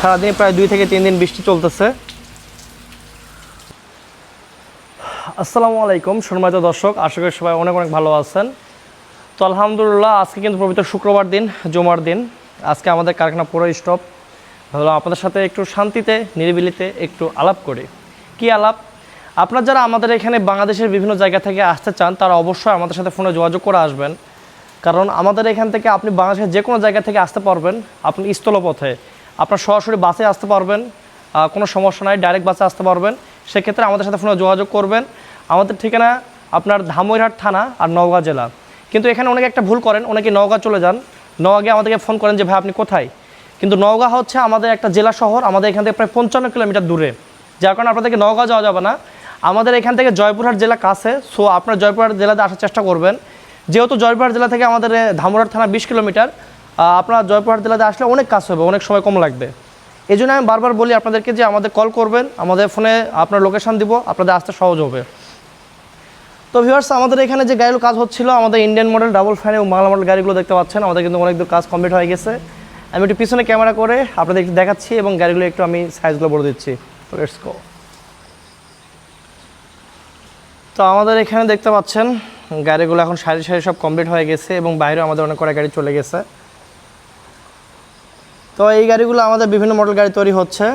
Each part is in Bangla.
সারাদিন প্রায় 2 থেকে 3 দিন বৃষ্টি চলতেছে। আসসালামু আলাইকুম সম্মানিত দর্শক, আশা করি সবাই অনেক অনেক ভালো আছেন। তো আলহামদুলিল্লাহ, আজকে কিন্তু পবিত্র শুক্রবার দিন, জুমার দিন। আজকে আমাদের কারখানা পুরো স্টপ। ভাবলাম আপনাদের সাথে একটু শান্তিতে নিরিবিলিতে একটু আলাপ করি। কি আলাপ? আপনারা যারা আমাদের এখানে বাংলাদেশের বিভিন্ন জায়গা থেকে আসতে চান তারা অবশ্যই আমাদের সাথে ফোনে যোগাযোগ করে আসবেন, কারণ আমাদের এখান থেকে আপনি বাংলাদেশের যে কোনো জায়গা থেকে আসতে পারবেন। আপনি স্থলপথে আপনার সরাসরি বাসে আসতে পারবেন, কোনো সমস্যা নাই, ডাইরেক্ট বাসে আসতে পারবেন। সেক্ষেত্রে আমাদের সাথে ফোনে যোগাযোগ করবেন। আমাদের ঠিকানা আপনার ধামইরহাট থানা আর নওগাঁ জেলা। কিন্তু এখানে অনেকে একটা ভুল করেন, অনেকে নওগাঁ চলে যান, নওগাঁ গিয়ে আমাদেরকে ফোন করেন যে ভাই আপনি কোথায়। কিন্তু নওগাঁ হচ্ছে আমাদের একটা জেলা শহর, আমাদের এখান থেকে প্রায় 55 কিলোমিটার দূরে, যার কারণে আপনাদেরকে নওগাঁ যাওয়া যাবে না। আমাদের এখান থেকে জয়পুরহাট জেলা কাছে, সো আপনার জয়পুরহাট জেলাতে আসার চেষ্টা করবেন। যেহেতু জয়পুরহাট জেলা থেকে আমাদের ধামইরহাট থানা 20 কিলোমিটার, আপনারা জয়পুরহাট জেলাতে আসলে অনেক কাজ হবে, অনেক সময় কম লাগবে। এই জন্য আমি বারবার বলি আপনাদেরকে যে আমাদের কল করবেন, আমাদের ফোনে আপনার লোকেশান দিব, আপনাদের আসতে সহজ হবে। তো ভিউয়ার্স, আমাদের এখানে যে গাড়িগুলো কাজ হচ্ছিল, আমাদের ইন্ডিয়ান মডেল ডাবল ফ্যান এবং বাংলা মডেল গাড়িগুলো দেখতে পাচ্ছেন, আমাদের কিন্তু অনেক দূর কাজ কমপ্লিট হয়ে গেছে। আমি একটু পিছনে ক্যামেরা করে আপনাদের একটু দেখাচ্ছি এবং গাড়িগুলো একটু আমি সাইজগুলো বলে দিচ্ছি। তো লেটস গো। তো আমাদের এখানে দেখতে পাচ্ছেন গাড়িগুলো এখন সারি সারি সব কমপ্লিট হয়ে গেছে এবং বাইরেও আমাদের অনেক কটা গাড়ি চলে গেছে। তো এই গাড়িগুলো আমাদের বিভিন্ন মডেল গাড়ি তৈরি হচ্ছে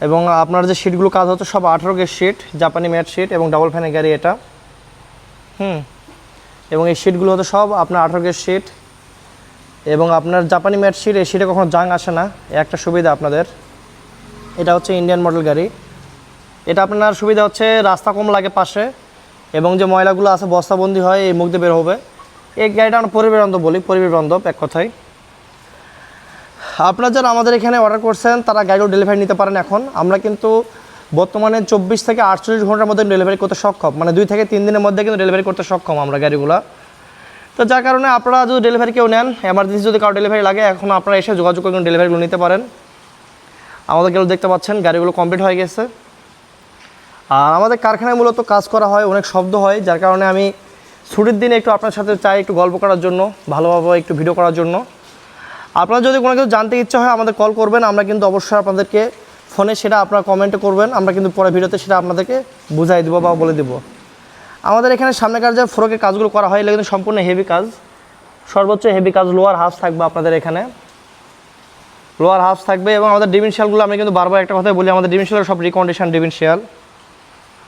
এবং আপনার যে শিটগুলো কাজ হচ্ছে সব 18 গেজ শিট, জাপানি ম্যাট শিট এবং ডাবল ফ্যানের গাড়ি এটা। এবং এই শিটগুলো হচ্ছে সব আপনার 18 গেজ শিট এবং আপনার জাপানি ম্যাট শিট। এই শিটে কখনো জাং আসে না, একটা সুবিধা আপনাদের। এটা হচ্ছে ইন্ডিয়ান মডেল গাড়ি। এটা আপনার সুবিধা হচ্ছে রাস্তা কম লাগে পাশে এবং যে ময়লাগুলো আছে বস্তাবন্দি হয়, এই মুখ দিয়ে বের হবে। এই গাড়িটা আমরা পরিবেশ বান্ধব বলি, পরিবেশ বান্ধব এক কথায়। আপনারা যারা আমাদের এখানে অর্ডার করছেন তারা গাড়িগুলো ডেলিভারি নিতে পারেন। এখন আমরা কিন্তু বর্তমানে 24 থেকে 48 ঘন্টার মধ্যে ডেলিভারি করতে সক্ষম, মানে 2 থেকে 3 দিনের মধ্যে কিন্তু ডেলিভারি করতে সক্ষম আমরা গাড়িগুলো। তো যার কারণে আপনারা যদি ডেলিভারি কেউ নেন, এমার্জেন্সি যদি কারো ডেলিভারি লাগে, এখন আপনারা এসে যোগাযোগ করে ডেলিভারিগুলো নিতে পারেন। আমাদের গাড়িগুলো দেখতে পাচ্ছেন, গাড়িগুলো কমপ্লিট হয়ে গেছে। আর আমাদের কারখানায় মূলত কাজ করা হয়, অনেক শব্দ হয়, যার কারণে আমি ছুটির দিনে একটু আপনার সাথে চাই একটু গল্প করার জন্য, ভালোভাবে একটু ভিডিও করার জন্য। আপনারা যদি কোনো কিছু জানতে ইচ্ছা হয় আমাদের কল করবেন, আমরা কিন্তু অবশ্যই আপনাদেরকে ফোনে সেটা আপনারা কমেন্টে করবেন, আমরা কিন্তু পরে ভিডিওতে সেটা আপনাদেরকে বুঝাই দেবো বা বলে দেবো। আমাদের এখানে সামনেকার যে ফ্রকের কাজগুলো করা হয় এগুলো কিন্তু সম্পূর্ণ হেভি কাজ, সর্বোচ্চ হেভি কাজ। লোয়ার হাফ থাকবে আপনাদের এখানে, লোয়ার হাফ থাকবে এবং আমাদের ডিভিনশিয়ালগুলো আমি কিন্তু বারবার একটা কথাই বলি, আমাদের ডিভিনশিয়াল সব রিকন্ডিশন ডিভিনশিয়াল।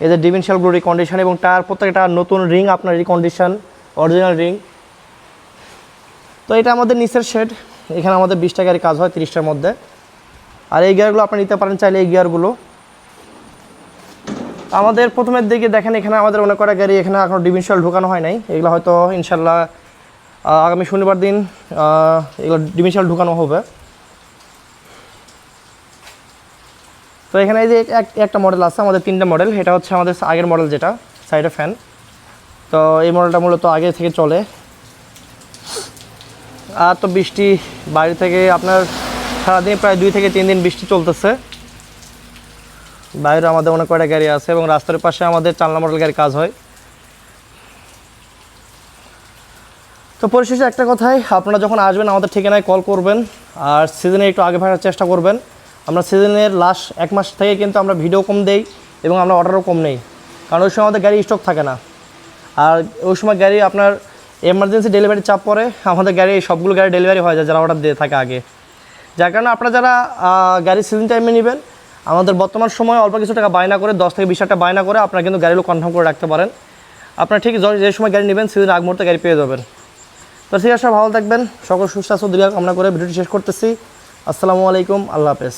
এদের ডিভিনশিয়ালগুলো রিকন্ডিশন এবং টায়ার প্রত্যেকটা নতুন, রিং আপনার রিকন্ডিশন, অরিজিনাল রিং। তো এটা আমাদের নিচের শেড, এখানে আমাদের 20টা গাড়ি কাজ হয় 30টার মধ্যে। আর এই গিয়ারগুলো আপনি নিতে পারেন চাইলে, এই গিয়ারগুলো আমাদের প্রথমের দিকে দেখেন এখানে আমাদের অনেক কটা গাড়ি এখানে এখনও ডিভিনশিয়াল ঢোকানো হয় নাই। এগুলো হয়তো ইনশাল্লাহ আগামী শনিবার দিন এগুলো ডিভিনশিয়াল ঢোকানো হবে। তো এখানে এই যে একটা মডেল আছে, আমাদের 3টা মডেল। এটা হচ্ছে আমাদের আগের মডেল, যেটা সাইডে ফ্যান। তো এই মডেলটা মূলত আগে থেকে চলে। আর তো বৃষ্টি বাইরে থেকে আপনার সারাদিন প্রায় 2 থেকে 3 দিন বৃষ্টি চলতেছে। বাইরে আমাদের অনেক কয়টা গাড়ি আছে এবং রাস্তার পাশে আমাদের 4 নম্বর মডেল গাড়ি কাজ হয়। তো পরিশেষে একটা কথাই, আপনারা যখন আসবেন আমাদের ঠিকানায় কল করবেন আর সিজনে একটু আগে ভাড়ার চেষ্টা করবেন। আমরা সিজনের লাস্ট 1 মাস থেকে কিন্তু আমরা ভিডিও কম দেই এবং আমরা অর্ডারও কম নেই, কারণ ওই সময় আমাদের গাড়ি স্টক থাকে না। আর ওই সময় গাড়ি আপনার এমার্জেন্সি ডেলিভারি চাপ পড়ে, আমাদের গাড়ি সবগুলো গাড়ি ডেলিভারি হয়ে যায় যারা অর্ডার দিয়ে থাকে আগে। যার কারণে আপনারা যারা গাড়ি সিজন টাইমে নেবেন, আমাদের বর্তমান সময় অল্প কিছু টাকা বায়না করে 10 থেকে 20 টাকা বায়না করে আপনারা কিন্তু গাড়িগুলো কনফার্ম করে রাখতে পারেন। আপনারা ঠিক যে সময় গাড়ি নেবেন সিজন আগ মুহূর্তে গাড়ি পেয়ে যাবেন। তো ঠিক আছে, ভালো থাকবেন, সকল সুস্বাস্থ্য দীর্ঘ কামনা করে ভিডিওটি শেষ করতেছি। আসসালামু আলাইকুম, আল্লাহ হাফেজ।